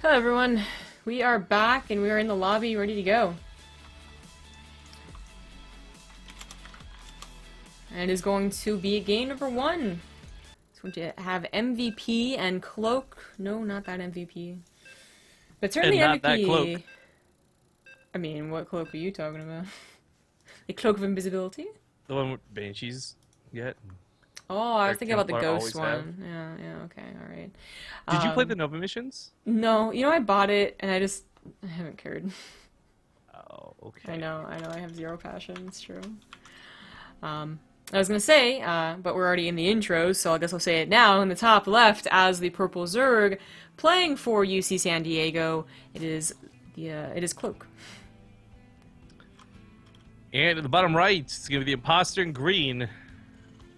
Hello everyone, we are back and we are in the lobby ready to go. And it is going to be game number 1. It's going to have MVP and Cloak. No, not that MVP. But certainly And not MVP. that Cloak. I mean, what cloak are you talking about? The Cloak of Invisibility? The one with Banshees get. Oh, I was Or thinking about the Templar Ghost always have. one. Yeah, okay, alright. Did you play the Nova missions? No, you know, I bought it and I haven't cared. Oh, okay. I know, I have zero passion, it's true. I was gonna say, but we're already in the intro, so I guess I'll say it now. In the top left, as the Purple Zerg, playing for UC San Diego, it is Cloak. And at the bottom right, it's going to be the imposter in green.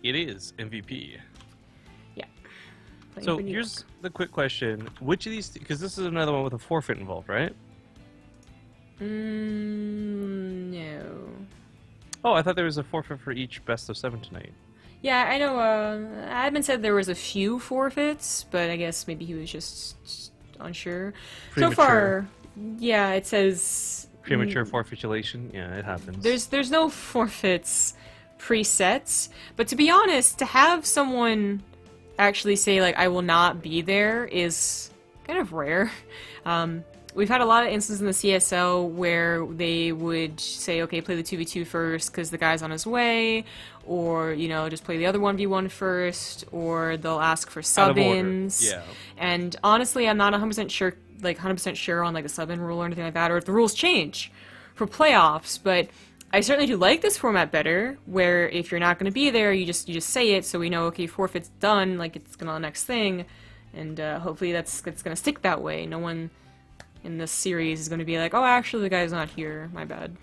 It is MVP. Yeah. Playing So for New here's York. the quick question. Which of these, because this is another one with a forfeit involved, right? No. Oh, I thought there was a forfeit for each best of 7 tonight. Yeah, I know, Admin said there was a few forfeits, but I guess maybe he was just unsure. So Premature. far, yeah, it says... Premature forfeitulation? Yeah, it happens. There's no forfeits presets, but to be honest, to have someone actually say, like, I will not be there is kind of rare. We've had a lot of instances in the CSL where they would say, okay, play the 2v2 first because the guy's on his way, or, you know, just play the other 1v1 first, or they'll ask for Out of order. sub-ins. Yeah. And honestly, I'm not 100% sure, like 100% sure on like the sub-in rule or anything like that, or if the rules change for playoffs, but I certainly do like this format better, where if you're not going to be there, you just say it, so we know, okay, forfeit's done, like it's going to the next thing, and hopefully that's going to stick that way. No one in this series is going to be like, oh, actually the guy's not here, my bad.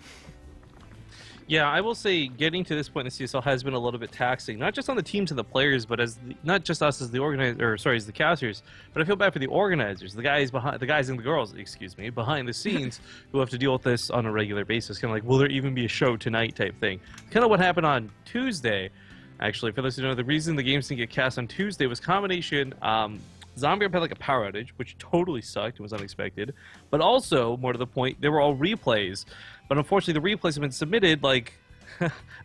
Yeah, I will say getting to this point in the CSL has been a little bit taxing, not just on the teams and the players, but not just us as the as the casters, but I feel bad for the organizers, the guys and the girls, excuse me, behind the scenes who have to deal with this on a regular basis. Kind of like, will there even be a show tonight type thing? Kind of what happened on Tuesday. Actually, for those who know, the reason the games didn't get cast on Tuesday was combination. Zombie had like a power outage, which totally sucked and was unexpected. But also, more to the point, they were all replays. But unfortunately, the replays have been submitted like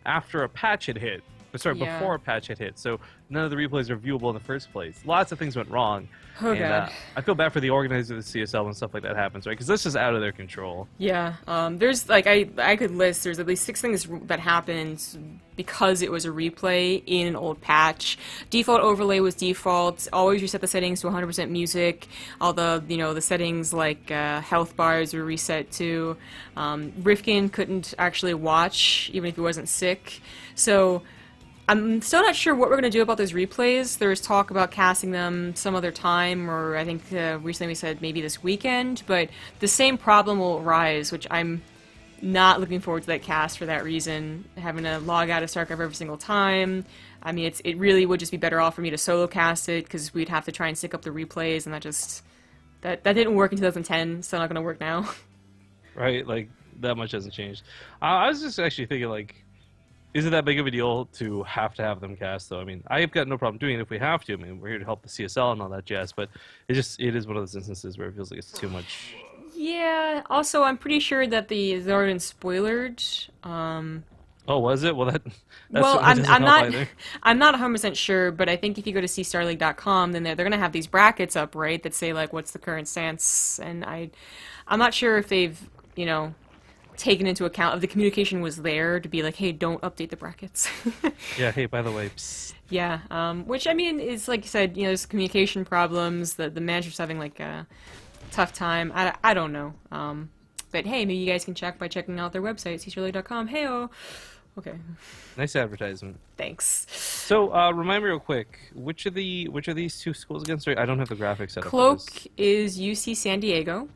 after a patch had hit. Sorry, Yeah. before a patch had hit. So none of the replays are viewable in the first place. Lots of things went wrong. Oh, and, God. I feel bad for the organizers of the CSL when stuff like that happens, right? Because this is out of their control. Yeah, there's like I could list. There's at least 6 things that happened because it was a replay in an old patch. Default overlay was default. Always reset the settings to 100% music. All the the settings like health bars were reset too. Rifkin couldn't actually watch even if he wasn't sick. So I'm still not sure what we're going to do about those replays. There's talk about casting them some other time, or I think recently we said maybe this weekend, but the same problem will arise, which I'm not looking forward to that cast for that reason. Having to log out of Starcraft every single time. I mean, it really would just be better off for me to solo cast it, because we'd have to try and sync up the replays, and that didn't work in 2010, so not going to work now. Right? Like, that much hasn't changed. I was just actually thinking, like, is it that big of a deal to have them cast, though? I mean, I've got no problem doing it if we have to. I mean, we're here to help the CSL and all that jazz, but it is one of those instances where it feels like it's too much. Yeah, also, I'm pretty sure that it's already been spoilered. Oh, was it? Well, that's Well, that doesn't I'm help not either. I'm not 100% sure, but I think if you go to cstarleague.com, then they're going to have these brackets up, right, that say like what's the current stance, and I'm not sure if they've, taken into account if the communication was there to be like, hey, don't update the brackets. Yeah, hey, by the way, psst. Yeah, which I mean is like you said, there's communication problems, the manager's having like a tough time. I don't know. But hey, maybe you guys can check by checking out their website, cstarleague.com. Hey-oh. Okay. Nice advertisement. Thanks. So, remind me real quick, which are these two schools again? Sorry, I don't have the graphics set up for Cloak this. is UC San Diego,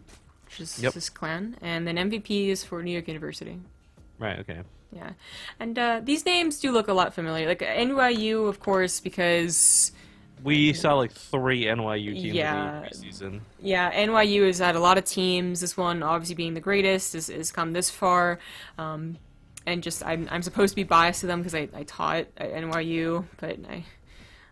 which is Yep. this clan, and then MVP is for New York University. Right, okay. Yeah, and these names do look a lot familiar. Like NYU, of course, because We saw like 3 NYU teams Yeah. in the preseason. yeah, NYU has had a lot of teams. This one, obviously being the greatest, is come this far. And just I'm supposed to be biased to them because I taught at NYU, but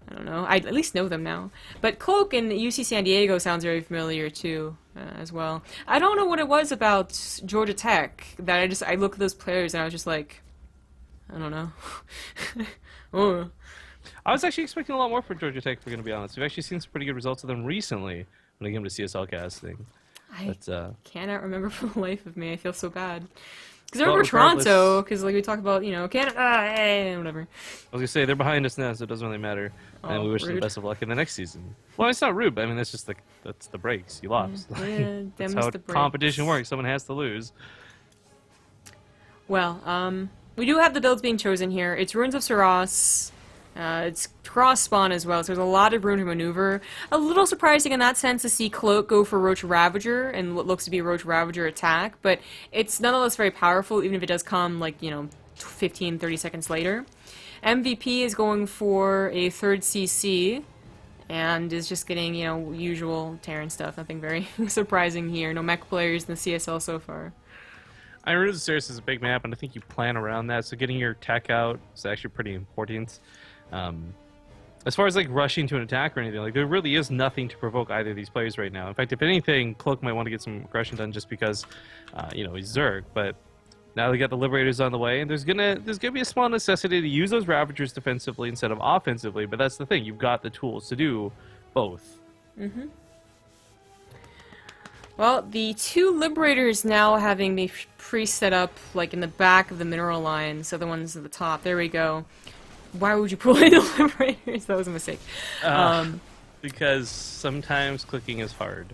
I don't know. I at least know them now. But Cloak in UC San Diego sounds very familiar too, as well. I don't know what it was about Georgia Tech that I look at those players and I was just like, I don't know. Oh. I was actually expecting a lot more from Georgia Tech, if we're going to be honest. We've actually seen some pretty good results of them recently when it came to CSL casting. I But, cannot remember for the life of me. I feel so bad. Because I well, remember regardless- Toronto, because like we talk about, you know, Canada, whatever. I was going to say, they're behind us now, so it doesn't really matter. And Oh, we wish them rude. the best of luck in the next season. Well, it's not rude, but I mean, that's just that's the breaks. You lost. Yeah, That's them's how the competition breaks. works. Someone has to lose. Well, we do have the builds being chosen here. It's Runes of Saras. It's cross spawn as well, so there's a lot of room to maneuver. A little surprising in that sense to see Cloak go for Roach Ravager and what looks to be a Roach Ravager attack, but it's nonetheless very powerful, even if it does come, like, you know, 15, 30 seconds later. MVP is going for a third CC, and is just getting, you know, usual Terran stuff. Nothing very surprising here. No mech players in the CSL so far. I mean, Runes of Ceres is a big map, and I think you plan around that, so getting your tech out is actually pretty important. As far as like rushing to an attack or anything, like there really is nothing to provoke either of these players right now. In fact, if anything, Cloak might want to get some aggression done just because, you know, he's Zerg. But now they got the Liberators on the way, and there's gonna be a small necessity to use those Ravagers defensively instead of offensively. But that's the thing, you've got the tools to do both. Mm-hmm. Well, the two Liberators now having the pre-set up, like, in the back of the mineral lines, so the ones at the top. There we go. Why would you pull in the Liberators? That was a mistake. Because sometimes clicking is hard.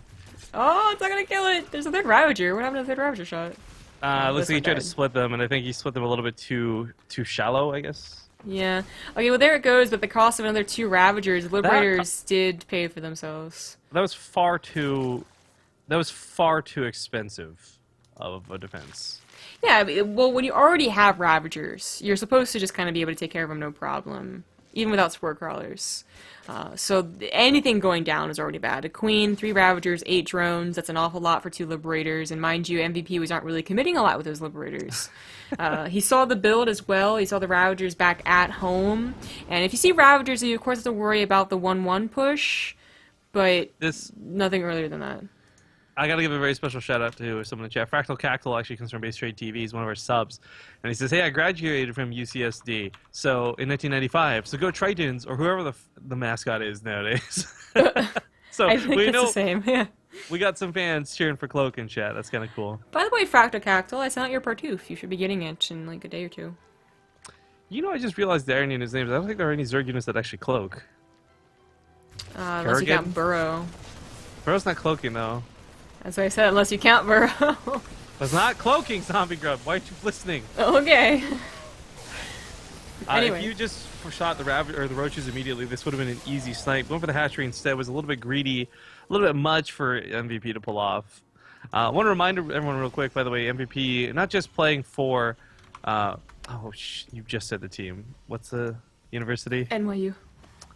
Oh, it's not gonna kill it! There's a third Ravager. What happened to the third Ravager shot? Looks this like he one tried to died. split them, and I think he split them a little bit too shallow, I guess. Yeah. Okay, well there it goes, but the cost of another two Ravagers, the Liberators did pay for themselves. That was far too expensive of a defense. Yeah, well, when you already have Ravagers, you're supposed to just kind of be able to take care of them no problem, even without Spore Crawlers. So anything going down is already bad. A Queen, 3 Ravagers, 8 drones, that's an awful lot for 2 Liberators, and mind you, MVP was not really committing a lot with those Liberators. He saw the build as well, he saw the Ravagers back at home, and if you see Ravagers, you of course have to worry about the 1-1 push, but nothing earlier than that. I gotta give a very special shout out to someone in the chat. Fractal Cactal actually comes from Base Trade TV. He's one of our subs, and he says, "Hey, I graduated from UCSD, so in 1995. So go Tritons or whoever the mascot is nowadays." So I think we it's know the same, yeah. we got some fans cheering for Cloak in chat. That's kind of cool. By the way, Fractal Cactal, I sent out your Partoof. You should be getting it in like a day or two. You know, I just realized the irony in his names. I don't think there are any Zerg units that actually cloak. Unless you Kerrigan? count Burrow. Burrow's not cloaking though. That's what I said, unless you count Burrow. It's not cloaking, Zombie Grub. Why aren't you listening? Okay. If you just shot the the roaches immediately, this would have been an easy snipe. Going for the hatchery instead was a little bit greedy, a little bit much for MVP to pull off. I want to remind everyone real quick, by the way, MVP not just playing for. You just said the team. What's the university? NYU.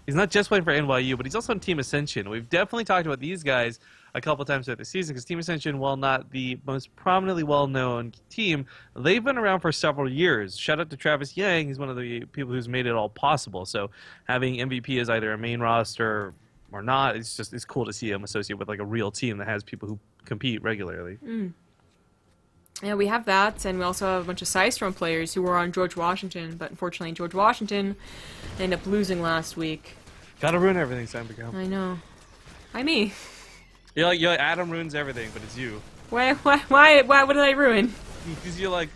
He's not just playing for NYU, but he's also on Team Ascension. We've definitely talked about these guys a couple times throughout the season because Team Ascension, while not the most prominently well-known team, they've been around for several years. Shout out to Travis Yang. He's one of the people who's made it all possible. So having MVP as either a main roster or not, it's cool to see him associated with like a real team that has people who compete regularly. Yeah, we have that, and we also have a bunch of Systrom players who were on George Washington, but unfortunately George Washington ended up losing last week. Gotta ruin everything, Simon Beckham. I know. Why me? You're like Adam ruins everything, but it's you. Why, what did I ruin? Because you're like,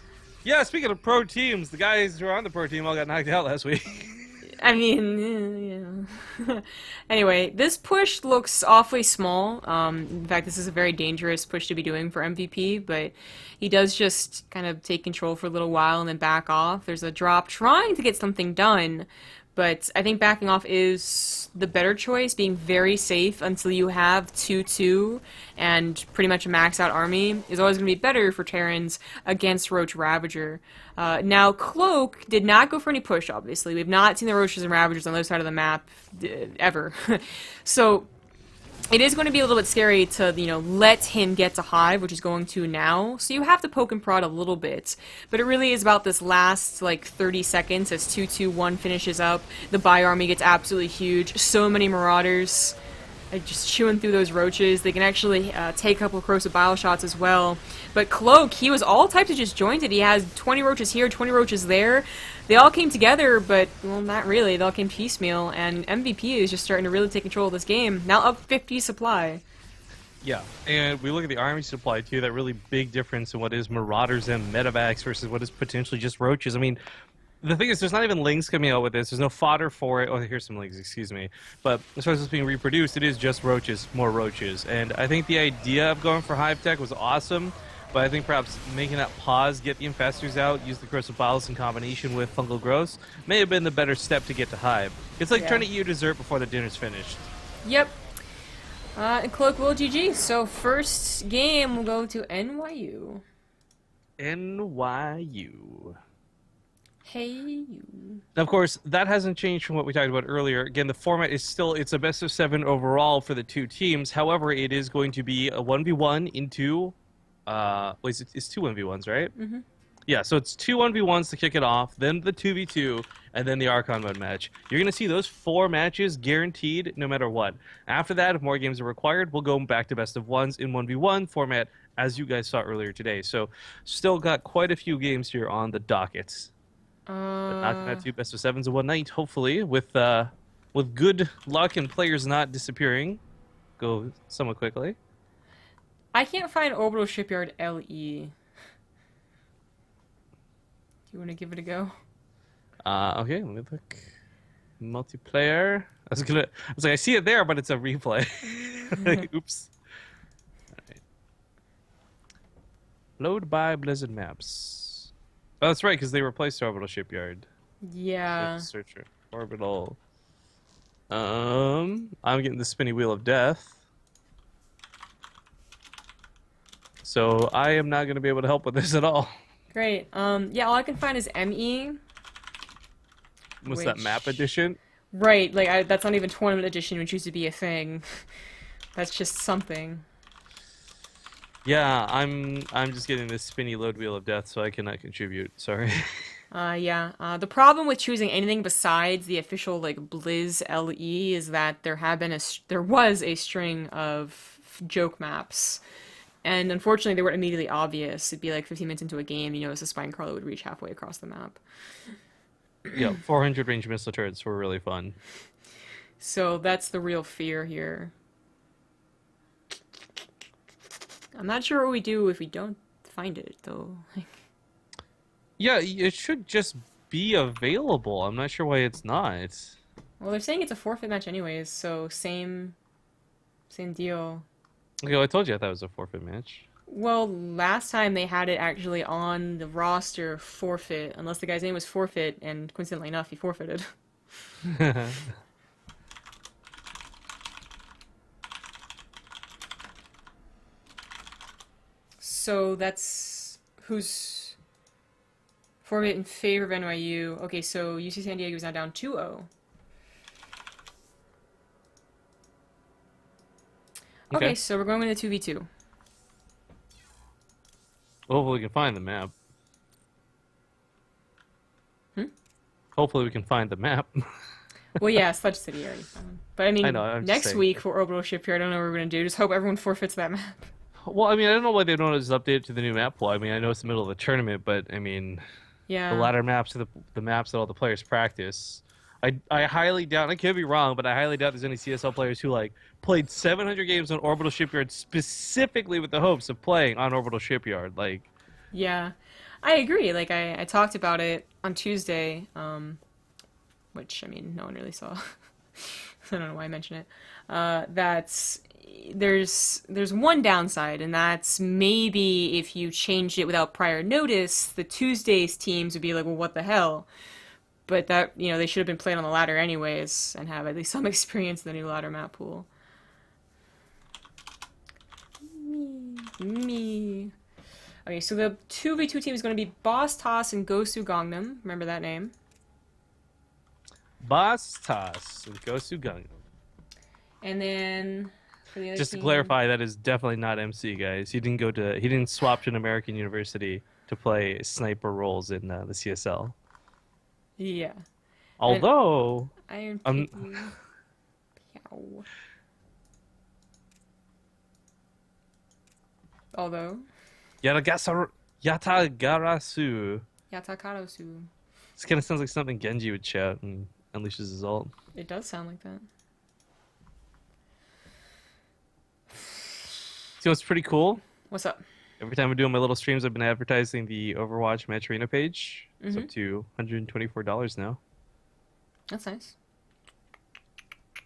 yeah, speaking of pro teams, the guys who are on the pro team all got knocked out last week. I mean, yeah. Anyway, this push looks awfully small. In fact, this is a very dangerous push to be doing for MVP, but he does just kind of take control for a little while and then back off. There's a drop trying to get something done, but I think backing off is the better choice, being very safe until you have 2-2 and pretty much a maxed out army is always going to be better for Terrans against Roach Ravager. Now, Cloak did not go for any push, obviously. We've not seen the Roaches and Ravagers on the other side of the map ever. So it is going to be a little bit scary to, let him get to Hive, which is going to now. So you have to poke and prod a little bit. But it really is about this last, 30 seconds as 2-2-1 finishes up. The Bio Army gets absolutely huge. So many Marauders. Just chewing through those roaches. They can actually take a couple of corrosive bile shots as well. But Cloak, he was all types of disjointed. He has 20 roaches here, 20 roaches there. They all came together, but, well, not really. They all came piecemeal, and MVP is just starting to really take control of this game. Now up 50 supply. Yeah, and we look at the army supply, too, that really big difference in what is Marauders and Medevacs versus what is potentially just roaches. I mean, the thing is, there's not even links coming out with this. There's no fodder for it. Oh, here's some links, excuse me. But as far as it's being reproduced, it is just roaches, more roaches. And I think the idea of going for Hive Tech was awesome, but I think perhaps making that pause, get the infestors out, use the corrosive biles in combination with fungal growths, may have been the better step to get to Hive. It's like trying to eat your dessert before the dinner's finished. Yep. And Cloak will GG. So first game will go to NYU. NYU. Hey, you. Now, of course, that hasn't changed from what we talked about earlier. Again, the format is still, it's a best of 7 overall for the two teams. However, it is going to be a 1v1 into, it's two 1v1s, right? Mm-hmm. Yeah, so it's two 1v1s to kick it off, then the 2v2, and then the Archon mode match. You're going to see those 4 matches guaranteed no matter what. After that, if more games are required, we'll go back to best of 1s in 1v1 format, as you guys saw earlier today. So, still got quite a few games here on the dockets. But not gonna do best of 7s in one night, hopefully, with good luck and players not disappearing. Go somewhat quickly. I can't find Orbital Shipyard LE. Do you want to give it a go? Okay, let me look. Multiplayer. I was like, I see it there, but it's a replay. Oops. All right. Load by Blizzard Maps. Oh, that's right, because they replaced Orbital Shipyard. Yeah. Searcher. Orbital. I'm getting the spinny wheel of death. So I am not going to be able to help with this at all. Great. Yeah, all I can find is ME. What's that, map edition? Right, that's not even tournament edition, which used to be a thing. That's just something. Yeah, I'm just getting this spinny load wheel of death, so I cannot contribute. Sorry. Yeah. The problem with choosing anything besides the official Blizz LE is that there was a string of joke maps, and unfortunately they weren't immediately obvious. It'd be 15 minutes into a game, you notice a spine crawler would reach halfway across the map. Yeah, 400 range missile turrets were really fun. So that's the real fear here. I'm not sure what we do if we don't find it, though. Yeah, it should just be available. I'm not sure why it's not. Well, they're saying it's a forfeit match anyways, so same deal. Okay, well, I told you I thought it was a forfeit match. Well, last time they had it actually on the roster forfeit, unless the guy's name was Forfeit, and coincidentally enough, he forfeited. So that's who's forfeit in favor of NYU. Okay, so UC San Diego is now down 2-0. Okay, so we're going into 2v2. Hopefully we can find the map. Hopefully we can find the map. Well, yeah, Sludge City already found. But I mean, I'm next week for Orbital Shipyard, I don't know what we're going to do. Just hope everyone forfeits that map. Well, I mean, I don't know why they don't just update it to the new map pool. I mean, I know it's the middle of the tournament, but I mean, yeah, the ladder maps are the maps that all the players practice. I highly doubt, I could be wrong, but I highly doubt there's any CSL players who played 700 games on Orbital Shipyard specifically with the hopes of playing on Orbital Shipyard. Yeah, I agree. I talked about it on Tuesday, which, I mean, no one really saw. I don't know why I mentioned it. That's there's one downside, and that's maybe if you changed it without prior notice, the Tuesdays teams would be like, well, what the hell? But that, they should have been playing on the ladder anyways and have at least some experience in the new ladder map pool. Me. Okay, so the 2v2 team is going to be Boss Toss and Gosu Gangnam. Remember that name? Boss Toss and Gosu Gangnam. And then for the other Just to team. clarify, that is definitely not MC, guys. He didn't swap to an American university to play sniper roles in the CSL. Yeah. Although, Iron um, Picky. Yow. Although. Yatagarasu. Yatakarosu. This kind of sounds like something Genji would shout and unleashes his ult. It does sound like that. See what's pretty cool? What's up? Every time I'm doing my little streams, I've been advertising the Overwatch Match Arena page. It's Mm-hmm. up to $124 now. That's nice.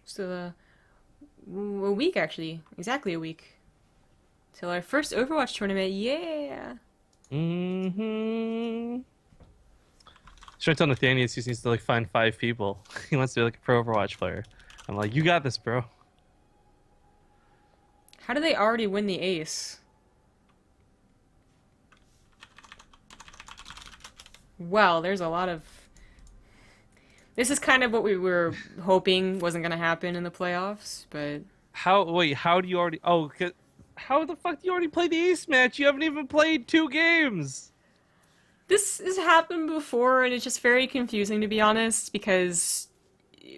Still a week, actually. Exactly a week. Till our first Overwatch tournament. Yeah! Mm-hmm. Trying to tell Nathaniel he needs to like find 5 people. He wants to be like a pro Overwatch player. I'm like, you got this, bro. How do they already win the ace? Well, there's a lot of... This is kind of what we were hoping wasn't going to happen in the playoffs, but... How do you already... Oh, how the fuck do you already play the ace match? You haven't even played 2 games! This has happened before, and it's just very confusing, to be honest, because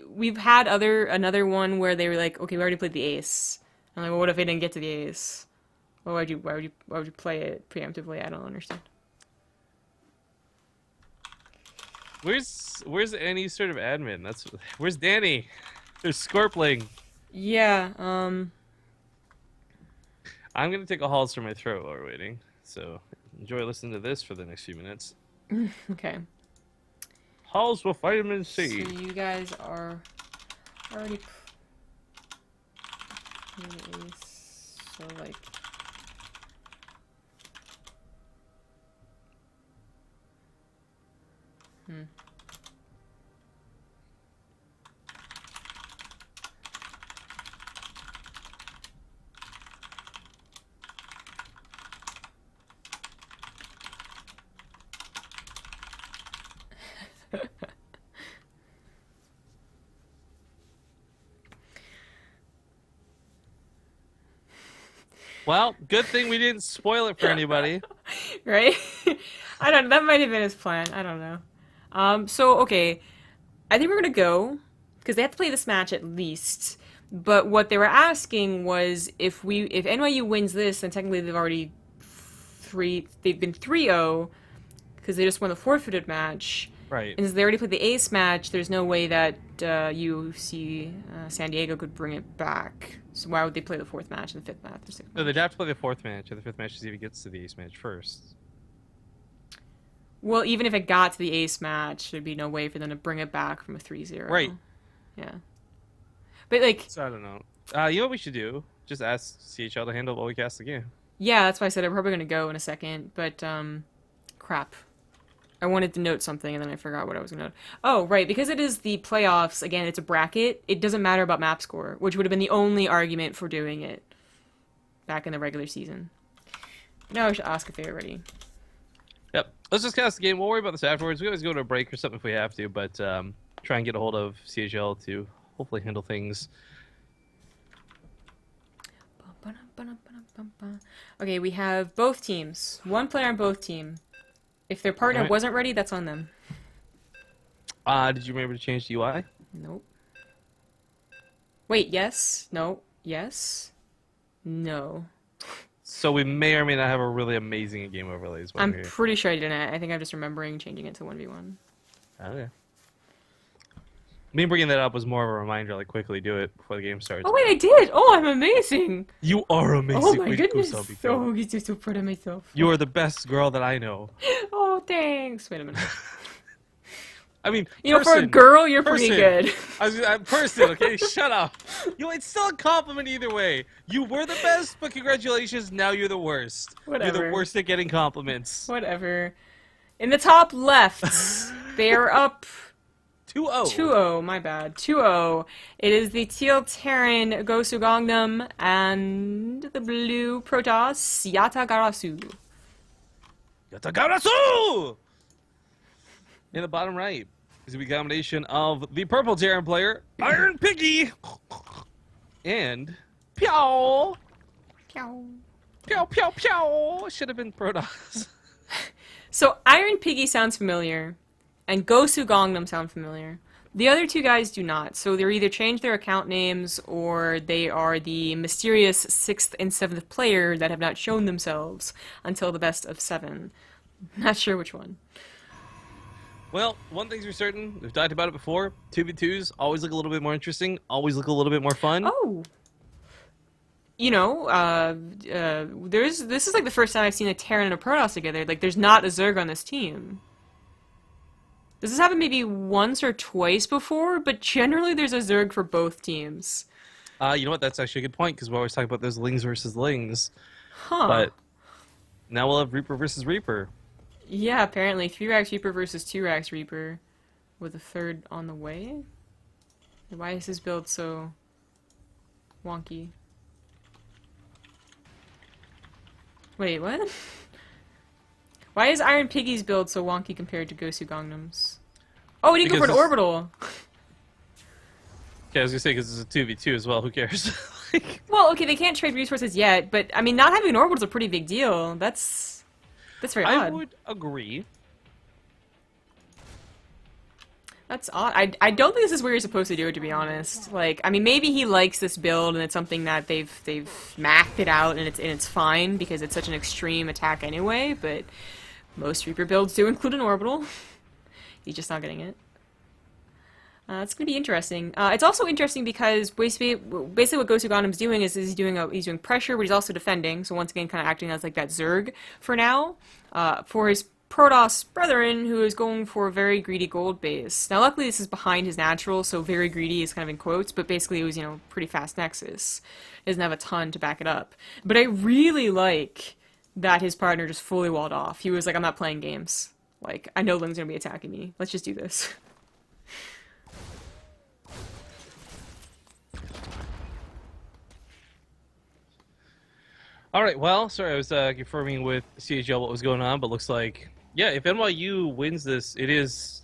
we've had another one where they were like, okay, we already played the ace. I'm like, well, what if they didn't get to the ace? Well, why would you play it preemptively? I don't understand. Where's any sort of admin? Where's Danny? There's Scorpling. Yeah, I'm gonna take a halls for my throat while we're waiting. So enjoy listening to this for the next few minutes. okay. Halls with vitamin C. So you guys are already playing the ace, so like... Well, good thing we didn't spoil it for anybody. Right? I don't. That might have been his plan. I don't know. So okay, I think we're gonna go because they have to play this match at least. But what they were asking was if NYU wins this, then technically they've been 3-0 because they just won the forfeited match. Right. And since they already played the ace match, there's no way that UC San Diego could bring it back. So why would they play the 4th match and the 5th match, the 6th No, match? they'd have to play the 4th match, and the 5th match is if he gets to the ace match first. Well, even if it got to the ace match, there'd be no way for them to bring it back from a 3-0. Right. Yeah. But, like... So I don't know. You know what we should do? Just ask CHL to handle while we cast the game. Yeah, that's why I said I'm probably going to go in a second, but, crap. I wanted to note something, and then I forgot what I was going to note. Oh, right, because it is the playoffs, again, it's a bracket, it doesn't matter about map score, which would have been the only argument for doing it back in the regular season. Now I should ask if they're ready. Yep. Let's just cast the game. We'll worry about this afterwards. We always go to a break or something if we have to, but try and get a hold of CHL to hopefully handle things. Okay, we have both teams. One player on both team. If their partner Alright. wasn't ready, that's on them. Did you remember to change the UI? Nope. Wait, yes? No. Yes? No. So we may or may not have a really amazing game overlays. I'm pretty sure I didn't. I think I'm just remembering changing it to 1v1. Okay. Me bringing that up was more of a reminder, like, quickly do it before the game starts. Oh wait, I did! Oh, I'm amazing! You are amazing. Oh my Wait, goodness! Usopp, Oh, he's just so proud of myself. you are the best girl that I know. Oh, thanks. Wait a minute. I mean, You know, for a girl, you're pretty good. I'm person, okay? Shut up. It's still a compliment either way. You were the best, but congratulations, now you're the worst. Whatever. You're the worst at getting compliments. Whatever. In the top left, they are up 2-0. 2-0, my bad. 2-0. It is the teal Terran Gosu Gangnam and the blue Protoss Yata Garasu. Yatagarasu! In the bottom right is a combination of the purple Terran player, Iron Piggy, and Pew! Pew. Pew, pew, pew! Should have been Protoss. So Iron Piggy sounds familiar, and Gosu Gangnam sound familiar. The other two guys do not, so they're either changed their account names or they are the mysterious 6th and 7th player that have not shown themselves until the best of 7. Not sure which one. Well, one thing's for certain, we've talked about it before, 2v2s always look a little bit more interesting, always look a little bit more fun. Oh! You know, this is like the first time I've seen a Terran and a Protoss together. Like, there's not a Zerg on this team. This has happened maybe once or twice before, but generally there's a Zerg for both teams. You know what, that's actually a good point, because we're always talking about those Lings versus Lings. Huh. But now we'll have Reaper versus Reaper. Yeah, apparently 3-Rax Reaper versus 2-Rax Reaper with a third on the way? Why is his build so wonky? Wait, what? Why is Iron Piggy's build so wonky compared to Gosu Gangnam's? Oh, he didn't go for an orbital! Yeah, I was gonna say, because it's a 2v2 as well, who cares? Well, okay, they can't trade resources yet, but, I mean, not having an orbital is a pretty big deal. That's very odd. I would agree. That's odd. I don't think this is where you're supposed to do it, to be honest. Like, I mean, maybe he likes this build and it's something that they've maxed it out and it's fine because it's such an extreme attack anyway, but most Reaper builds do include an orbital. He's just not getting it. It's going to be interesting. It's also interesting because basically what Gosu Ganam's doing is he's doing pressure, but he's also defending. So once again, kind of acting as like that Zerg for now. For his Protoss brethren, who is going for a very greedy gold base. Now, luckily, this is behind his natural, so very greedy is kind of in quotes, but basically it was, you know, pretty fast Nexus. It doesn't have a ton to back it up. But I really like that his partner just fully walled off. He was like, I'm not playing games. Like, I know Ling's gonna be attacking me. Let's just do this. Alright, well, sorry, I was confirming with CHL what was going on, but looks like, yeah, if NYU wins this, it is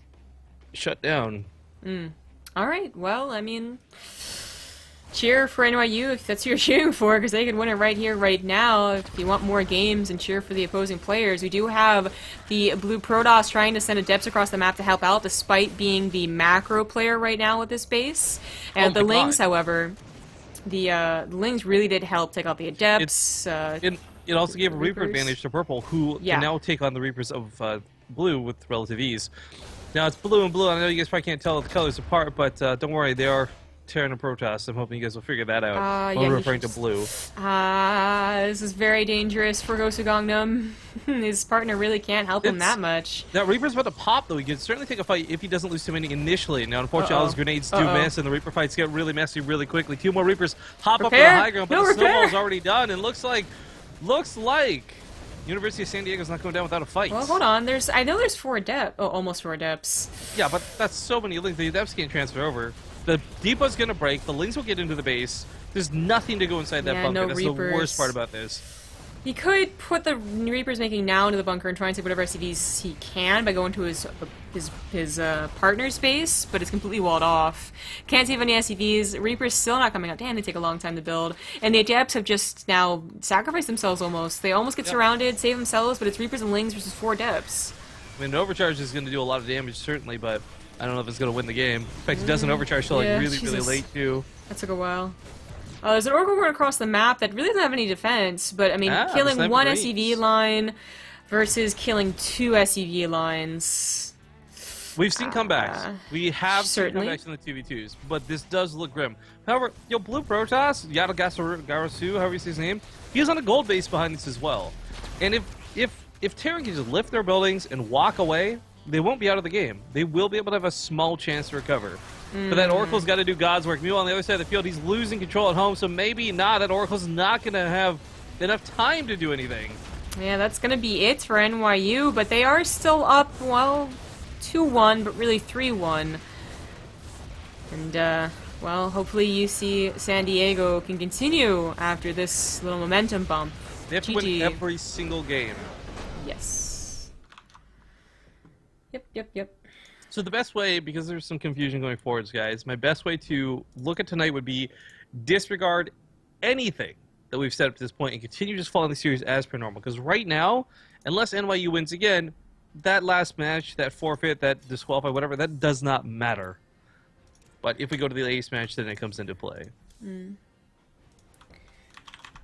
shut down. Alright, well, I mean, cheer for NYU if that's who you're cheering for, because they could win it right here, right now. If you want more games and cheer for the opposing players. We do have the Blue Protoss trying to send adepts across the map to help out, despite being the macro player right now with this base. And the Lings, however, the Lings really did help take out the adepts. It also gave a Reaper advantage to Purple, who can now take on the Reapers of Blue with relative ease. Now, it's blue and blue. I know you guys probably can't tell the colors apart, but don't worry, they are Terran and Protoss. I'm hoping you guys will figure that out when we're referring to blue. This is very dangerous for Gosu Gangnam. His partner really can't help him that much. That Reaper's about to pop, though. He can certainly take a fight if he doesn't lose too many initially. Now, unfortunately, all his grenades do miss, and the Reaper fights get really messy really quickly. 2 more Reapers hop up to the high ground, but the snowball's already done, and looks like University of San Diego's not going down without a fight. Well, hold on. I know there's 4 adepts. Oh, almost 4 adepts. Yeah, but that's so many Lings. The adepts can't transfer over. The depot's gonna break. The Lings will get into the base. There's nothing to go inside that bunker. That's the worst part about this. He could put the Reapers making now into the bunker and try and take whatever SCVs he can by going to his partner's base, but it's completely walled off. Can't save any SCVs. Reaper's still not coming out. Damn, they take a long time to build. And the Adepts have just now sacrificed themselves almost. They almost get surrounded, save themselves, but it's Reapers and Lings versus 4 Adepts. I mean, an overcharge is going to do a lot of damage, certainly, but I don't know if it's going to win the game. In fact, it doesn't overcharge till like really late, too. That took a while. There's an Oracle going across the map that really doesn't have any defense, but I mean, killing 1 SCV line versus killing 2 SCV lines. We've seen comebacks. We have seen comebacks in the 2v2s, but this does look grim. However, Blue Protoss, Yadagasu, however you say his name, he is on a gold base behind this as well. And if Terran can just lift their buildings and walk away, they won't be out of the game. They will be able to have a small chance to recover. But that Oracle's got to do God's work. Meanwhile, on the other side of the field, he's losing control at home, so maybe not. That Oracle's not going to have enough time to do anything. Yeah, that's going to be it for NYU, but they are still up, well, 2-1, but really 3-1. And, well, hopefully UC San Diego can continue after this little momentum bump. They have to win every single game. Yes. Yep. So the best way, because there's some confusion going forwards, guys, my best way to look at tonight would be disregard anything that we've set up to this point and continue just following the series as per normal. Because right now, unless NYU wins again, that last match, that forfeit, that disqualify, whatever, that does not matter. But if we go to the ace match, then it comes into play.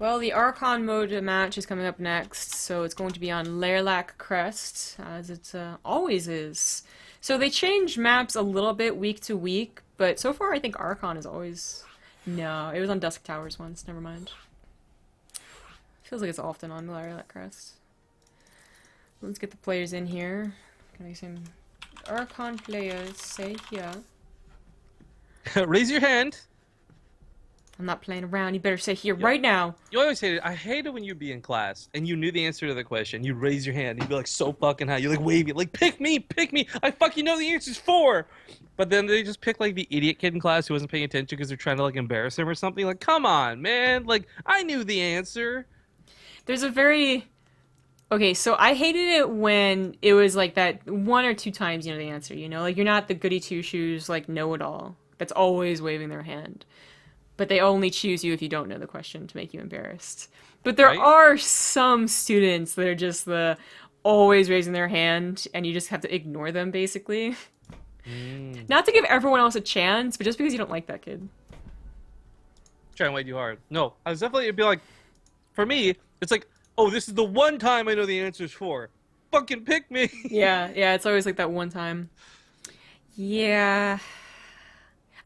Well, the Archon mode match is coming up next, so it's going to be on Lairlac Crest, as it always is. So they change maps a little bit week to week, but so far I think Archon is always... No, it was on Dusk Towers once, never mind. Feels like it's often on Lairlac Crest. Let's get the players in here. Can I get some Archon players say here? Raise your hand. I'm not playing around. You better say here right now. You always say it. I hate it when you'd be in class and you knew the answer to the question. You raise your hand. You'd be like so fucking high. You like wave it. Like, pick me, pick me. I fucking know the answer's 4. But then they just pick like the idiot kid in class who wasn't paying attention because they're trying to like embarrass him or something. Like, come on, man. Like, I knew the answer. There's a very... Okay, so I hated it when it was like that 1 or 2 times you know the answer, you know? Like, you're not the goody two-shoes, like, know-it-all that's always waving their hand. But they only choose you if you don't know the question to make you embarrassed. But there are some students that are just the always raising their hand, and you just have to ignore them, basically. Not to give everyone else a chance, but just because you don't like that kid. Trying way too hard. No, I was definitely, it'd be like, for me, it's like, oh, this is the one time I know the answer's 4. Fucking pick me. Yeah, it's always like that one time. Yeah.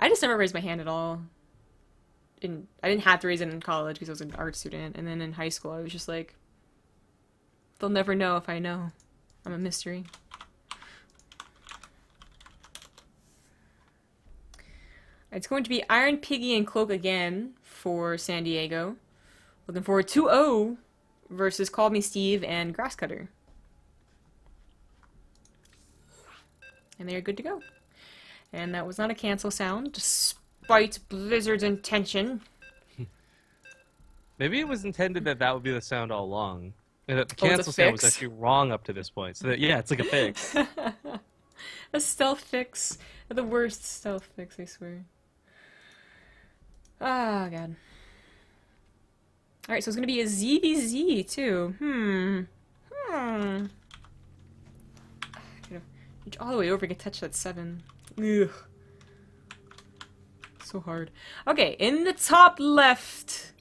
I just never raised my hand at all. I didn't have to raise it in college because I was an art student, and then in high school I was just like, they'll never know if I know. I'm a mystery. It's going to be Iron Piggy and Cloak again for San Diego. Looking forward to 2-0 versus Call Me Steve and Grasscutter. And they're good to go. And that was not a cancel sound, despite Blizzard's intention. Maybe it was intended that that would be the sound all along. And that the cancel sound was actually wrong up to this point. So that, yeah, it's like a fix. A stealth fix. The worst stealth fix, I swear. Ah, God. Alright, so it's gonna be a ZVZ, too. Reach all the way over to touch that 7. Ugh. So hard. Okay, in the top left,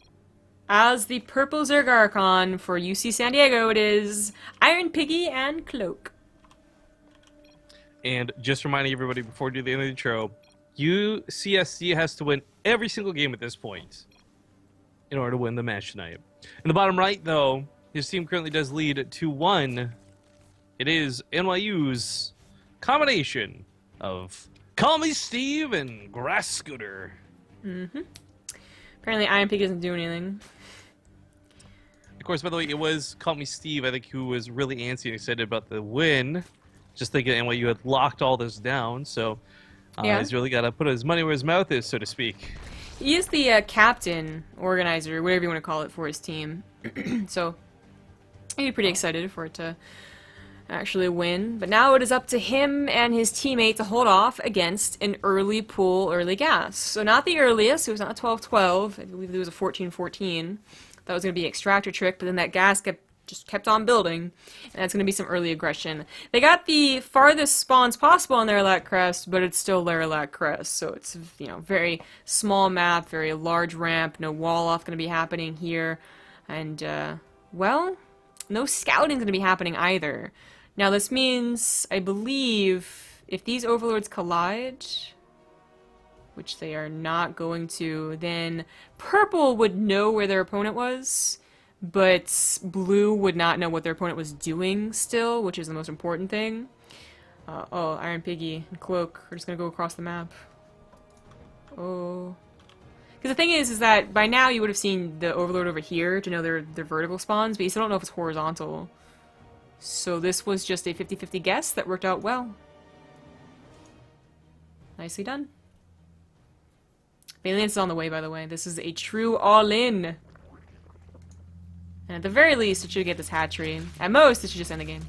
as the purple Zergarchon for UC San Diego, it is Iron Piggy and Cloak. And just reminding everybody before we do the end of the intro, UCSC has to win every single game at this point in order to win the match tonight. In the bottom right, though, his team currently does lead 2-1. It is NYU's combination of Call Me Steve and Grass Scooter. Apparently Iron Pig doesn't do anything. Of course, by the way, it was Call Me Steve, I think, who was really antsy and excited about the win. Just thinking NYU had locked all this down, so he's really got to put his money where his mouth is, so to speak. He is the captain, organizer, whatever you want to call it, for his team. So, he'd be pretty excited for it to actually win. But now it is up to him and his teammate to hold off against an early pool, early gas. So not the earliest, it was not a 12-12, I believe it was a 14-14. That was going to be an extractor trick, but then that gas kept on building, and that's going to be some early aggression. They got the farthest spawns possible on Lairlac Crest, but it's still Lairlac Crest, so it's, you know, very small map, very large ramp, no wall off going to be happening here, and, well, no scouting going to be happening either. Now this means, I believe, if these overlords collide, which they are not going to, then purple would know where their opponent was, but blue would not know what their opponent was doing still, which is the most important thing. Oh, Iron Piggy and Cloak are just gonna go across the map. Oh. Because the thing is that by now you would have seen the Overlord over here to know their vertical spawns, but you still don't know if it's horizontal. So this was just a 50-50 guess that worked out well. Nicely done. Valiance is on the way, by the way. This is a true all-in. And at the very least, it should get this hatchery. At most, it should just end the game.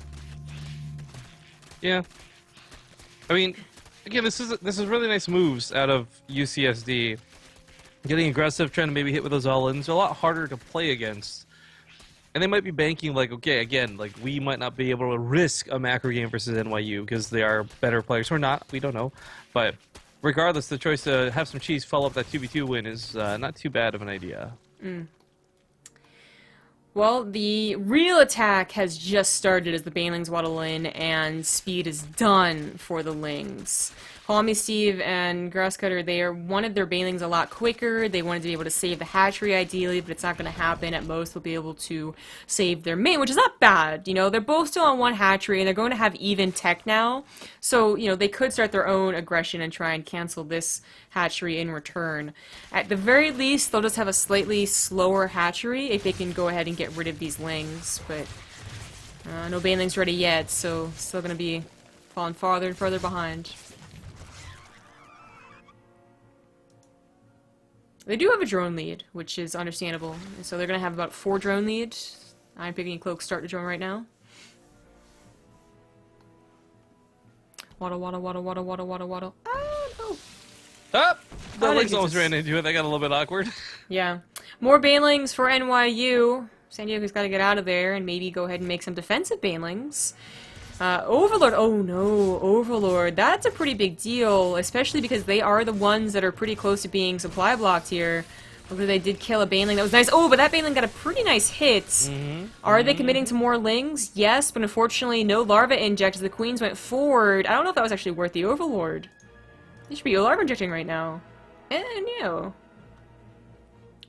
Yeah. I mean, again, this is really nice moves out of UCSD. getting aggressive, trying to maybe hit with those all-ins. They're a lot harder to play against. And they might be banking, like, okay, again, like, we might not be able to risk a macro game versus NYU because they are better players. Or not, we don't know. But regardless, the choice to have some cheese follow up that 2v2 win is not too bad of an idea. Well, the real attack has just started as the Banelings waddle in, and speed is done for the Lings. Palmy Steve and Grasscutter, they wanted their Banelings a lot quicker. They wanted to be able to save the hatchery ideally, but it's not going to happen. At most, they'll be able to save their main, which is not bad. You know, they're both still on one hatchery, and they're going to have even tech now. So, you know, they could start their own aggression and try and cancel this hatchery in return. At the very least, they'll just have a slightly slower hatchery if they can go ahead and get rid of these Lings, but no Banelings ready yet, so still going to be falling farther and further behind. They do have a drone lead, which is understandable. So they're going to have about 4 drone lead. I'm picking a cloak start to drone right now. Waddle, waddle, waddle, waddle, waddle, waddle, waddle. Oh, no. Ah! The Lings almost ran into it. They got a little bit awkward. Yeah. More Banelings for NYU. San Diego's got to get out of there and maybe go ahead and make some defensive Banelings. Overlord, oh no, Overlord, that's a pretty big deal, especially because they are the ones that are pretty close to being supply blocked here. Although they did kill a Baneling, that was nice. Oh, but that Baneling got a pretty nice hit. Are they committing to more Lings? Yes, but unfortunately no larva inject as the Queens went forward. I don't know if that was actually worth the Overlord. They should be larva injecting right now. No.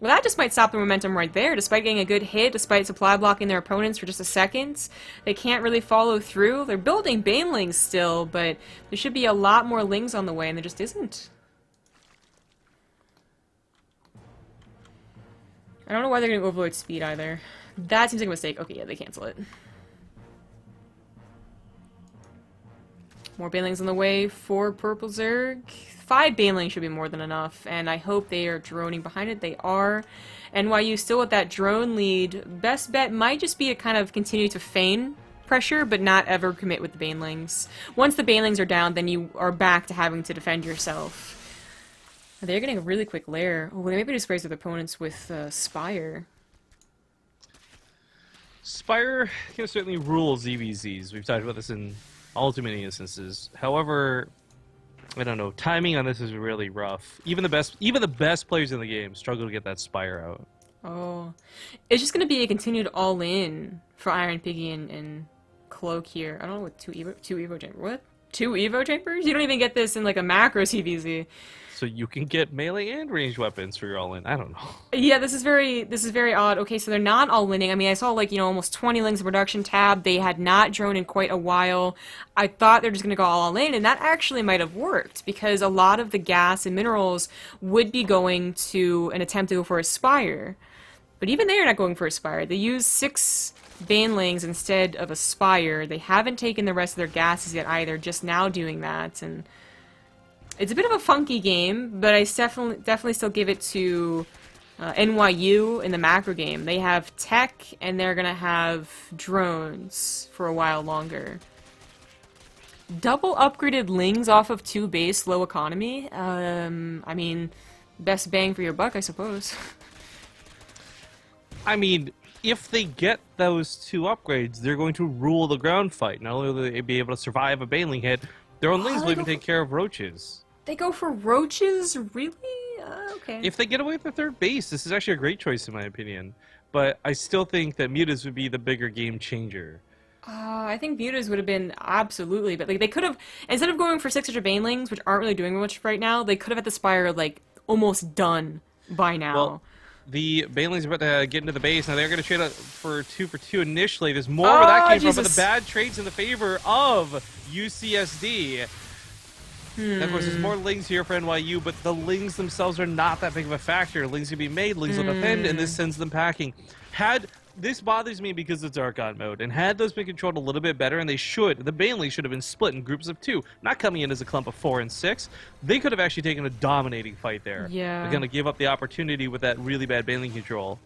Well, that just might stop the momentum right there. Despite getting a good hit, despite supply blocking their opponents for just a second, they can't really follow through. They're building Banelings still, but there should be a lot more Lings on the way, and there just isn't. I don't know why they're going to Overlord speed either. That seems like a mistake. Okay, yeah, they cancel it. More Banelings on the way for Purple Zerg. 5 Banelings should be more than enough, and I hope they are droning behind it. They are. NYU still with that drone lead. Best bet might just be to kind of continue to feign pressure, but not ever commit with the Banelings. Once the Banelings are down, then you are back to having to defend yourself. They're getting a really quick lair. Oh, they maybe just raise their opponents with Spire. Spire can certainly rule ZVZs. We've talked about this in all too many instances. However, I don't know. Timing on this is really rough. Even the best players in the game struggle to get that Spire out. Oh, it's just gonna be a continued all-in for Iron Piggy and Cloak here. I don't know what two Evo chambers. What? 2 Evo chambers? You don't even get this in like a macro CVZ. So you can get melee and ranged weapons for your all-in. I don't know. Yeah, this is very odd. Okay, so they're not all-winning. I mean, I saw like, you know, almost 20 Lings in production tab. They had not drone in quite a while. I thought they're just going to go all-in, and that actually might have worked because a lot of the gas and minerals would be going to an attempt to go for a Spire. But even they are not going for a Spire. They use 6 Banelings instead of a Spire. They haven't taken the rest of their gases yet either, just now doing that, and it's a bit of a funky game, but I definitely still give it to NYU in the macro game. They have tech, and they're going to have drones for a while longer. Double upgraded Lings off of 2 base, low economy? I mean, best bang for your buck, I suppose. I mean, if they get those 2 upgrades, they're going to rule the ground fight. Not only will they be able to survive a Baneling hit, their own Lings will even take care of roaches. They go for roaches? Really? Okay. If they get away with the 3rd base, this is actually a great choice in my opinion. But I still think that Mutas would be the bigger game changer. I think Mutas would have been absolutely, but like they could have, instead of going for 600 Banelings, which aren't really doing much right now, they could have had the Spire like almost done by now. Well, the Banelings are about to get into the base. Now they're going to trade up for 2 for 2 initially. There's more where that came from, but the bad trades in the favor of UCSD. And of course, there's more Lings here for NYU, but the Lings themselves are not that big of a factor. Lings can be made, Lings will defend, and this sends them packing. This bothers me because it's Archon mode, and had those been controlled a little bit better, and the Banelings should have been split in groups of 2, not coming in as a clump of 4 and 6. They could have actually taken a dominating fight there. Yeah. They're going to give up the opportunity with that really bad Baneling control.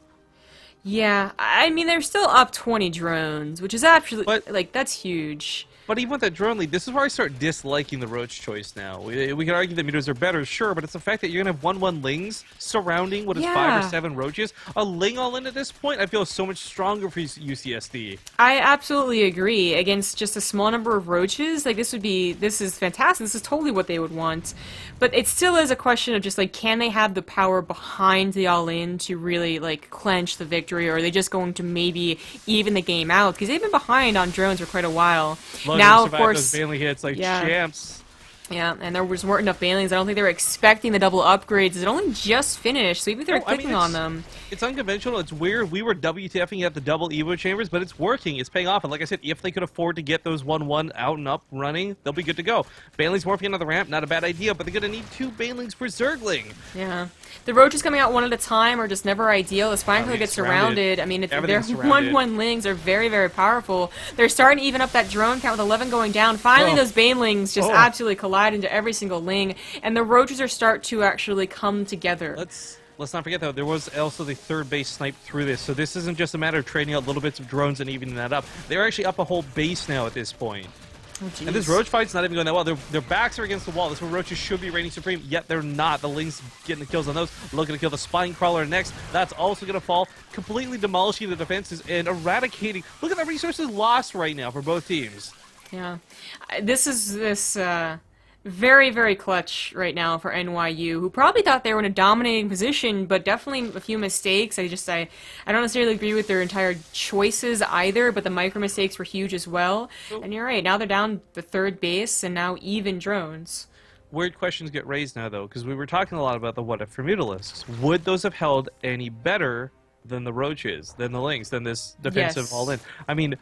Yeah, I mean, they're still up 20 drones, which is absolutely, like, that's huge. But even with that drone lead, this is where I start disliking the Roach choice now. We can argue that mutas are better, sure, but it's the fact that you're going to have 1-1 Lings surrounding what is 5 or 7 Roaches. A Ling all-in at this point, I feel so much stronger for UCSD. I absolutely agree. Against just a small number of Roaches, like, this is fantastic. This is totally what they would want. But it still is a question of just, like, can they have the power behind the all-in to really, like, clench the victory, or are they just going to maybe even the game out? Because they've been behind on drones for quite a while. Now, of course, those Bailey hits like champs. Yeah, and there weren't enough Banelings. I don't think they were expecting the double upgrades. It only just finished, so even if they're clicking on them. It's unconventional. It's weird. We were WTFing at the double Evo chambers, but it's working. It's paying off. And like I said, if they could afford to get those 1-1 out and up running, they'll be good to go. Banelings morphing into the ramp, not a bad idea, but they're going to need 2 Banelings per Zergling. Yeah. The Roaches coming out one at a time are just never ideal. The Spine gets surrounded. I mean, their 1-1 Lings are very, very powerful. They're starting to even up that drone count with 11 going down. Finally, those Banelings just absolutely collide into every single Ling, and the Roaches are start to actually come together. Let's not forget, though, there was also the third base sniped through this, so this isn't just a matter of trading out little bits of drones and evening that up. They're actually up a whole base now at this point. Oh, and this Roach fight's not even going that well. Their backs are against the wall. This is where Roaches should be reigning supreme, yet they're not. The Lings getting the kills on those. Looking to kill the Spine Crawler next. That's also going to fall, completely demolishing the defenses and eradicating. Look at the resources lost right now for both teams. Yeah. This is very, very clutch right now for NYU, who probably thought they were in a dominating position, but definitely a few mistakes. I don't necessarily agree with their entire choices either, but the micro mistakes were huge as well. And you're right, now they're down the third base, and now even drones. Weird questions get raised now, though, because we were talking a lot about the what-if for Mutalisks. Would those have held any better than the Roaches, than the Lings, than this defensive all-in? I mean,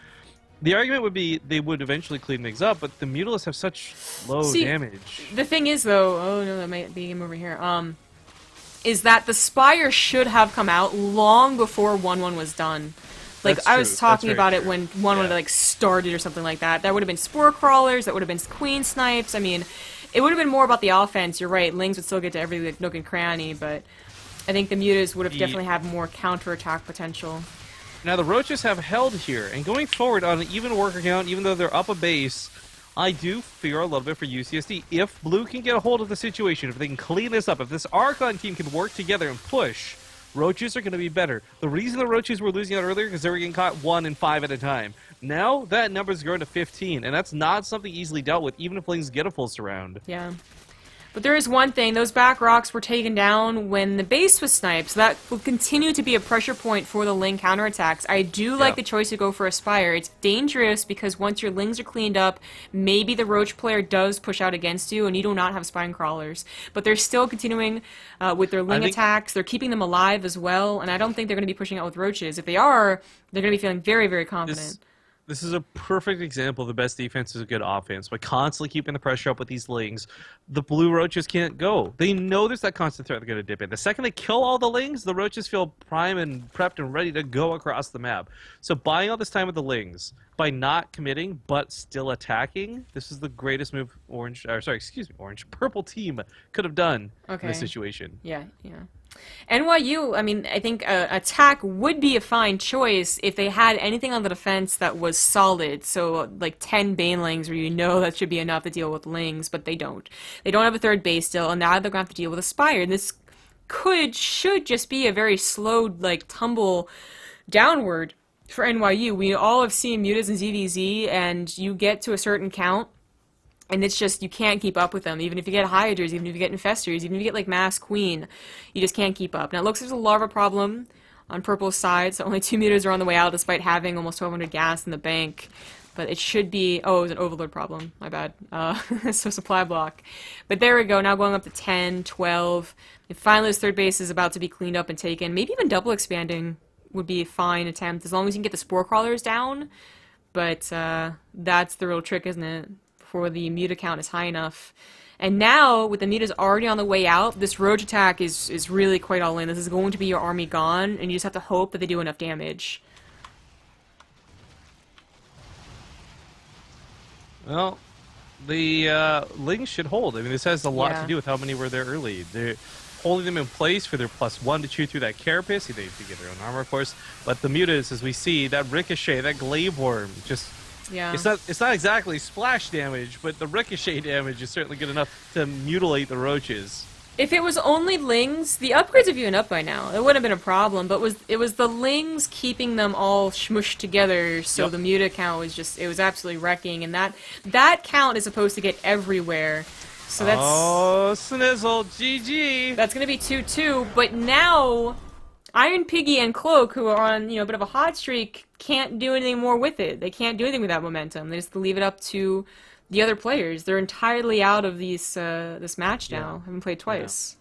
the argument would be they would eventually clean things up, but the Mutalisks have such low damage. The thing is, though, oh no, that might be him over here, is that the Spire should have come out long before 1-1 was done. Like, I was talking about it when 1-1 like started or something like that. That would have been Spore Crawlers, that would have been Queen Snipes. I mean, it would have been more about the offense. You're right, Lings would still get to every nook and cranny, but I think the Mutas would have definitely had more counterattack potential. Now, the Roaches have held here, and going forward on an even worker count, even though they're up a base, I do fear a little bit for UCSD. If Blue can get a hold of the situation, if they can clean this up, if this Archon team can work together and push, Roaches are going to be better. The reason the Roaches were losing out earlier is because they were getting caught 1 and 5 at a time. Now, that number's grown to 15, and that's not something easily dealt with, even if Lings get a full surround. Yeah. But there is one thing, those back rocks were taken down when the base was sniped, so that will continue to be a pressure point for the Ling counterattacks. I do like the choice to go for a Spire. It's dangerous because once your Lings are cleaned up, maybe the Roach player does push out against you and you do not have Spine Crawlers. But they're still continuing with their Ling attacks. They're keeping them alive as well, and I don't think they're going to be pushing out with Roaches. If they are, they're going to be feeling very, very confident. This is a perfect example of the best defense is a good offense. By constantly keeping the pressure up with these Lings, the Blue Roaches can't go. They know there's that constant threat they're going to dip in. The second they kill all the Lings, the Roaches feel prime and prepped and ready to go across the map. So buying all this time with the Lings, by not committing but still attacking, this is the greatest move Purple team could have done in this situation. Yeah. NYU, I mean, I think attack would be a fine choice if they had anything on the defense that was solid. So, like 10 Banelings, where you know that should be enough to deal with Lings, but they don't. They don't have a third base still, and now they're going to have to deal with a Spire. And this should just be a very slow, like, tumble downward for NYU. We all have seen Mutas and ZVZ, and you get to a certain count, and it's just, you can't keep up with them. Even if you get Hydras, even if you get Infestors, even if you get, like, Mass Queen, you just can't keep up. Now, it looks like there's a larva problem on Purple's side, so only 2 Mutas are on the way out, despite having almost 1,200 gas in the bank. But it should be... Oh, it was an Overlord problem. My bad. So supply block. But there we go, now going up to 10, 12. And finally, this third base is about to be cleaned up and taken. Maybe even double expanding would be a fine attempt, as long as you can get the Spore Crawlers down. But that's the real trick, isn't it? Before the Muta count is high enough. And now, with the Mutas already on the way out, this Roach attack is really quite all in. This is going to be your army gone, and you just have to hope that they do enough damage. Well, the Lings should hold. I mean, this has a lot to do with how many were there early. They're holding them in place for their +1 to chew through that Carapace. They get their own armor, of course. But the Mutas, as we see, that Ricochet, that Glaive Worm, just Yeah. It's not exactly splash damage, but the ricochet damage is certainly good enough to mutilate the roaches. If it was only Lings, the upgrades have even up by now. It wouldn't have been a problem, but it was the Lings keeping them all smushed together, so Yep. the muta count was just, it was absolutely wrecking, and that count is supposed to get everywhere. So Oh, Snizzle, GG. that's gonna be 2-2, but now Iron Piggy and Cloak, who are on, a bit of a hot streak, can't do anything more with it. They can't do anything with that momentum. They just leave it up to the other players. They're entirely out of this match now. Yeah. Haven't played twice.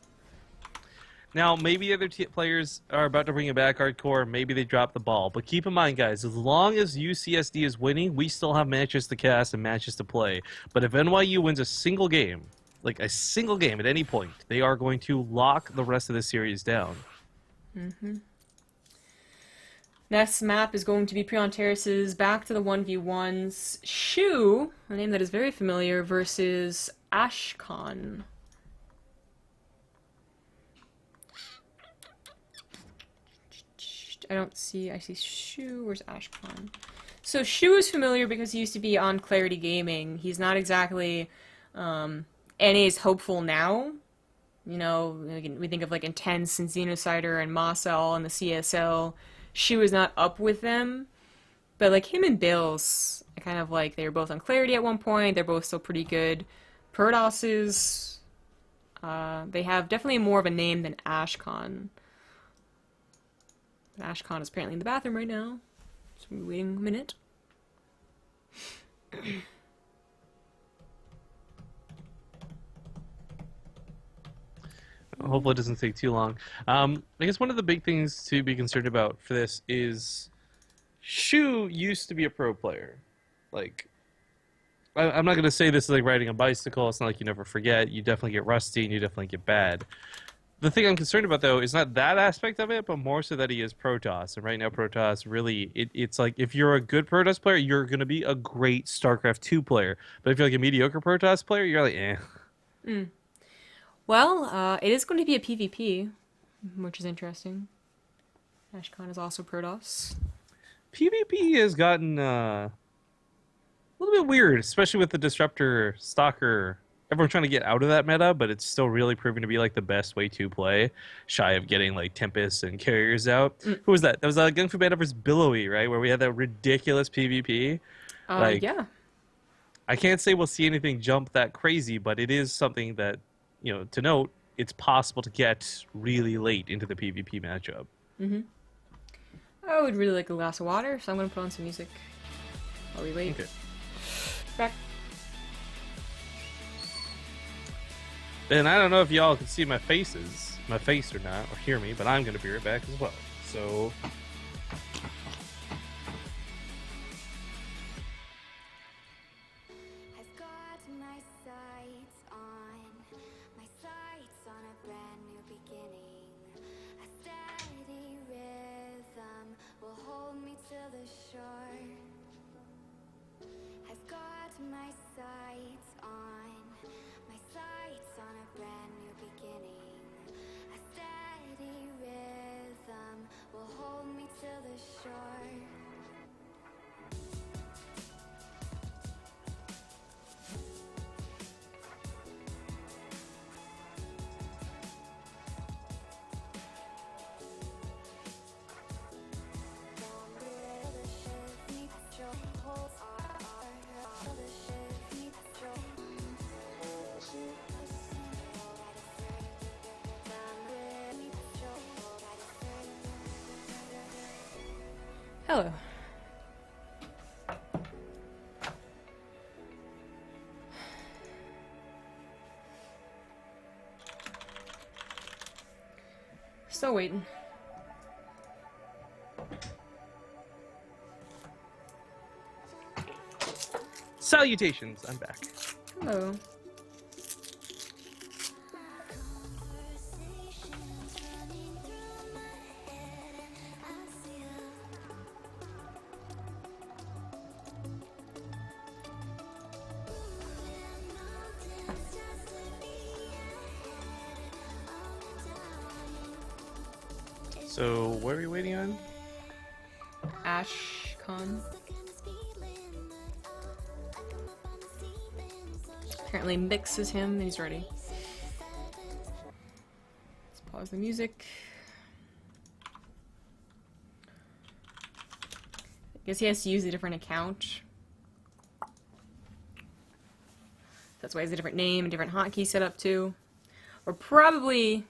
Now, maybe other players are about to bring it back hardcore. Maybe they drop the ball. But keep in mind, guys, as long as UCSD is winning, we still have matches to cast and matches to play. But if NYU wins a single game, like a single game at any point, they are going to lock the rest of the series down. Next map is going to be Prion Terraces, back to the 1v1s. Shu, a name that is very familiar, versus Ashcon. I see Shu, where's Ashcon? So Shu is familiar because he used to be on Clarity Gaming. He's not exactly NA's hopeful now. We think of like Intense and Xenocider and Mossel and the CSL. Shu is not up with them, but like him and Bills, I kind of like, they were both on Clarity at one point. They're both still pretty good. Protoss they have definitely more of a name than Ashcon. But Ashcon is apparently in the bathroom right now, so we're waiting a minute. Hopefully it doesn't take too long. I guess one of the big things to be concerned about for this is Shu used to be a pro player. Like, I'm not going to say this is like riding a bicycle. It's not like you never forget. You definitely get rusty and you definitely get bad. The thing I'm concerned about, though, is not that aspect of it, but more so that he is Protoss. And right now, Protoss really, it's like if you're a good Protoss player, you're going to be a great StarCraft 2 player. But if you're like a mediocre Protoss player, you're like, eh. Well, it is going to be a PvP, which is interesting. Ashcon is also Protoss. PvP has gotten a little bit weird, especially with the Disruptor, Stalker. Everyone's trying to get out of that meta, but it's still really proving to be like the best way to play, shy of getting like Tempest and Carriers out. Who was that? That was Gung Fu Banda versus Billowy, right? Where we had that ridiculous PvP. Yeah. I can't say we'll see anything jump that crazy, but it is something that, to note, it's possible to get really late into the PvP matchup. I would really like a glass of water, so I'm going to put on some music while we wait. Okay. Back. And I don't know if y'all can see my face or not, or hear me, but I'm going to be right back as well. So... Hello. Still waiting. Salutations, I'm back. Hello. So, what are we waiting on? Ashcon. Apparently Mix is him, and he's ready. Let's pause the music. I guess he has to use a different account. That's why he has a different name, a different hotkey set up too. We're probably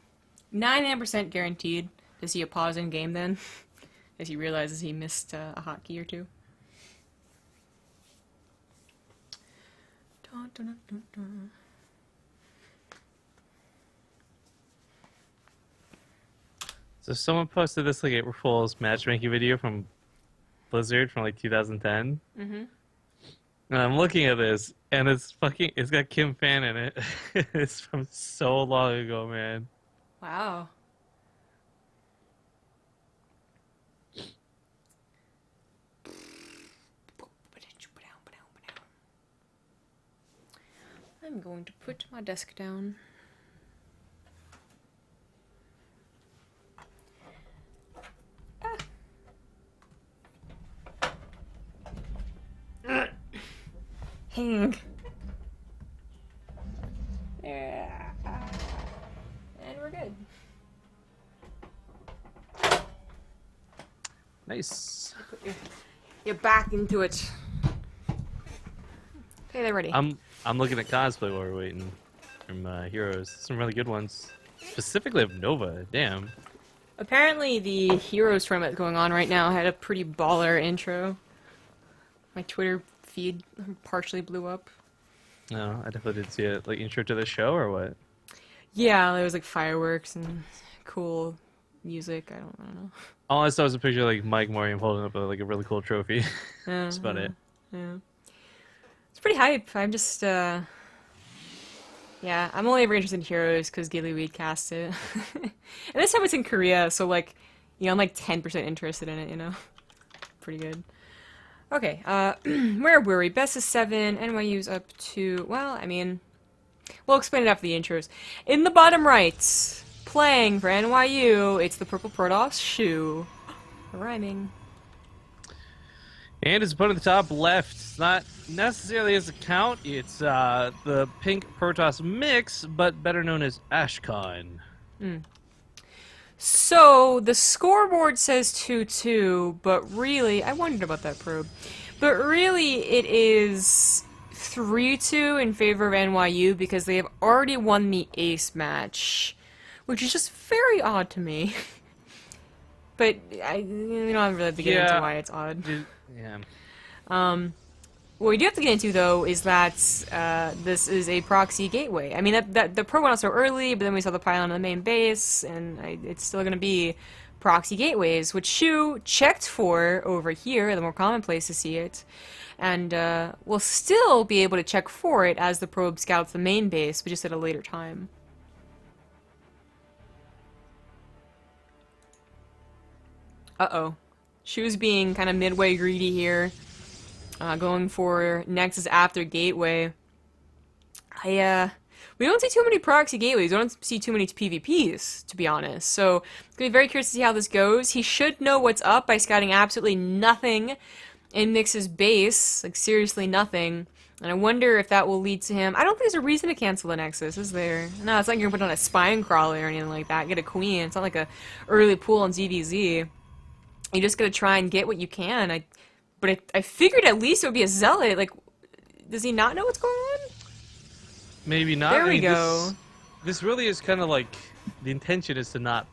99% guaranteed to see a pause in game then, as he realizes he missed a hotkey or two. Dun, dun, dun, dun. So someone posted this like April Fool's matchmaking video from Blizzard from like 2010. Mm-hmm. And I'm looking at this, and it's got Kim Fan in it. It's from so long ago, man. Wow. I'm going to put my desk down. Hang. There. And we're good. Nice. Put your back into it. Okay, they're ready. I'm looking at cosplay while we're waiting from Heroes. Some really good ones. Specifically of Nova. Damn. Apparently the Heroes tournament going on right now had a pretty baller intro. My Twitter feed partially blew up. No, I definitely did see it. Like intro to the show or what? Yeah, there was like fireworks and cool music. I don't know. All I saw was a picture of like Mike Morium holding up like a really cool trophy. That's about it. Yeah. It's pretty hype. I'm just, yeah, I'm only ever interested in Heroes because Gilly Weed cast it. And this time it's in Korea, so like, you know, I'm like 10% interested in it, you know? Pretty good. Okay, where were we? Best of 7, NYU's up to, well, I mean, we'll explain it after the intros. In the bottom right, playing for NYU, it's the Purple Protoss shoe. Rhyming. And his opponent at the top left, it's not necessarily his account, it's the pink Protoss mix, but better known as Ashcon. So, the scoreboard says 2-2, but really, I wondered about that probe, but really it is 3-2 in favor of NYU because they have already won the ace match, which is just very odd to me. But we don't really have to get into why it's odd. Yeah. What we do have to get into, though, is that this is a proxy gateway. I mean, the probe went out so early, but then we saw the pylon on the main base, and it's still going to be proxy gateways, which Shu checked for over here, the more common place to see it, and we'll still be able to check for it as the probe scouts the main base, but just at a later time. Uh-oh. Shu's being kind of midway greedy here. Going for Nexus after Gateway. We don't see too many proxy gateways. We don't see too many PvPs, to be honest. So, I'm going to be very curious to see how this goes. He should know what's up by scouting absolutely nothing in Nix's base. Like, seriously nothing. And I wonder if that will lead to him. I don't think there's a reason to cancel the Nexus, is there? No, it's not like you're going to put on a spine crawler or anything like that. Get a queen. It's not like a early pool on ZVZ. You're just going to try and get what you can. But I figured at least it would be a zealot. Like, does he not know what's going on? Maybe not. There we go. This really is kind of like the intention is to not